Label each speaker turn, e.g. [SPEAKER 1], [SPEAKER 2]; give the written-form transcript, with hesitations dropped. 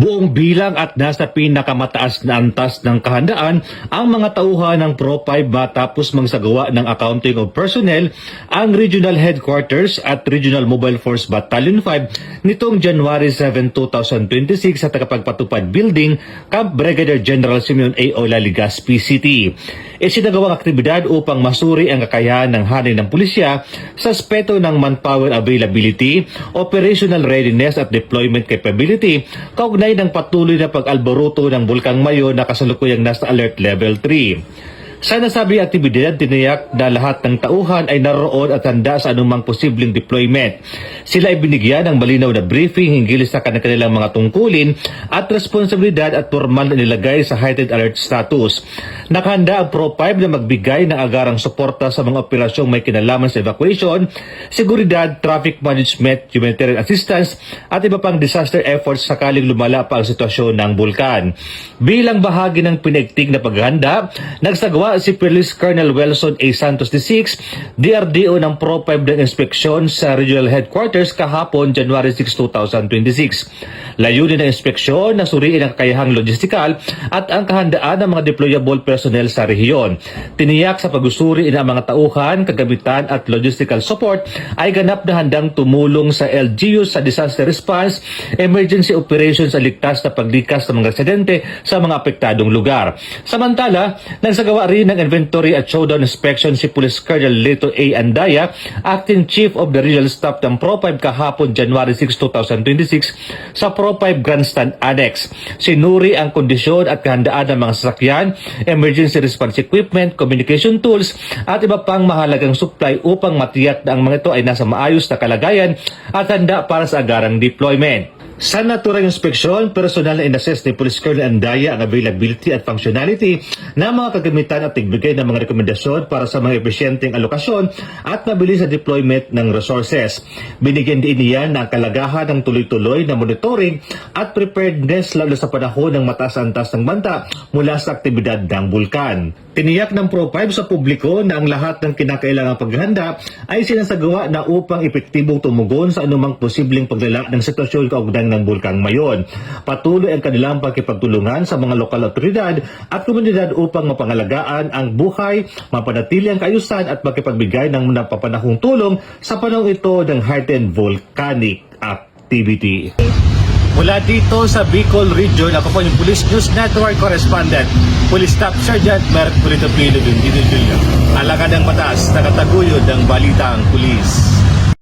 [SPEAKER 1] Buong bilang at nasa pinakamataas na antas ng kahandaan ang mga tauhan ng Pro-5 matapos magsagawa ng accounting of personnel ang Regional Headquarters at Regional Mobile Force Battalion 5 nitong January 7, 2026 sa Tagapagpatupad Building, Camp Brigadier General Simeon A. O. Legazpi City. Isinagawang aktibidad upang masuri ang kakayahan ng hanay ng pulisya sa aspeto ng manpower availability, operational readiness at deployment capability kaugnay ng patuloy na pag-alboruto ng Bulkang Mayon na kasalukuyang nasa Alert Level 3. Sa nasabing aktibidad, tiniyak na lahat ng tauhan ay naroon at handa sa anumang posibleng deployment. Sila ay binigyan ng malinaw na briefing hinggil sa kanilang mga tungkulin at responsibilidad at formal na nilagay sa heightened alert status. Nakahanda ang Pro-5 na magbigay ng agarang suporta sa mga operasyong may kinalaman sa evacuation, seguridad, traffic management, humanitarian assistance at iba pang disaster efforts sakaling lumala pa ang sitwasyon ng bulkan. Bilang bahagi ng pinaigting na paghahanda, nagsagawa si Police Colonel Wilson A. Santos D6, DRDO ng Pro-5 ng inspeksyon sa Regional Headquarters kahapon January 6, 2026. Layunin ng inspeksyon na suriin ang kakayahang logistikal at ang kahandaan ng mga deployable personnel sa rehiyon. Tiniyak sa pag-usuri ng mga tauhan, kagamitan at logistical support ay ganap na handang tumulong sa LGU sa disaster response, emergency operations at ligtas na paglikas ng mga residente sa mga apektadong lugar. Samantala, nagsagawa rin ng inventory at showdown inspection si Police Colonel Lito A. Andaya, Acting Chief of the Regional Staff ng Pro-5 kahapon January 6, 2026 sa Pro-5 Grandstand Annex. Sinuri ang kondisyon at kahandaan ng mga sasakyan, emergency response equipment, communication tools at iba pang mahalagang supply upang matiyak na ang mga ito ay nasa maayos na kalagayan at handa para sa agarang deployment. Sa naturang inspeksyon, personal na inassess ni Police Colonel Andaya ang availability at functionality ng mga kagamitan at nagbigay ng mga rekomendasyon para sa mga epesyenteng alokasyon at mabilis na deployment ng resources. Binigyan din niya ng kalagahan ng tuloy-tuloy na monitoring at preparedness lalo sa panahon ng mataas-antas ng banta mula sa aktibidad ng bulkan. Tiniyak ng Pro-5 sa publiko na ang lahat ng kinakailangang paghahanda ay sinasagawa na upang epektibong tumugon sa anumang posibleng paglala ng sitwasyon kaugnay ng Bulkang Mayon. Patuloy ang kanilang pagkipagtulungan sa mga lokal otoridad at komunidad upang mapangalagaan ang buhay, mapanatili ang kaayusan at makipagbigay ng napapanahong tulong sa panahon ito ng heightened volcanic activity. Mula dito sa Bicol Region, ako po yung Police News Network Correspondent, Police Staff Sergeant Mercury Topilo, Alakad ng batas, nakataguyod ng balitang pulis.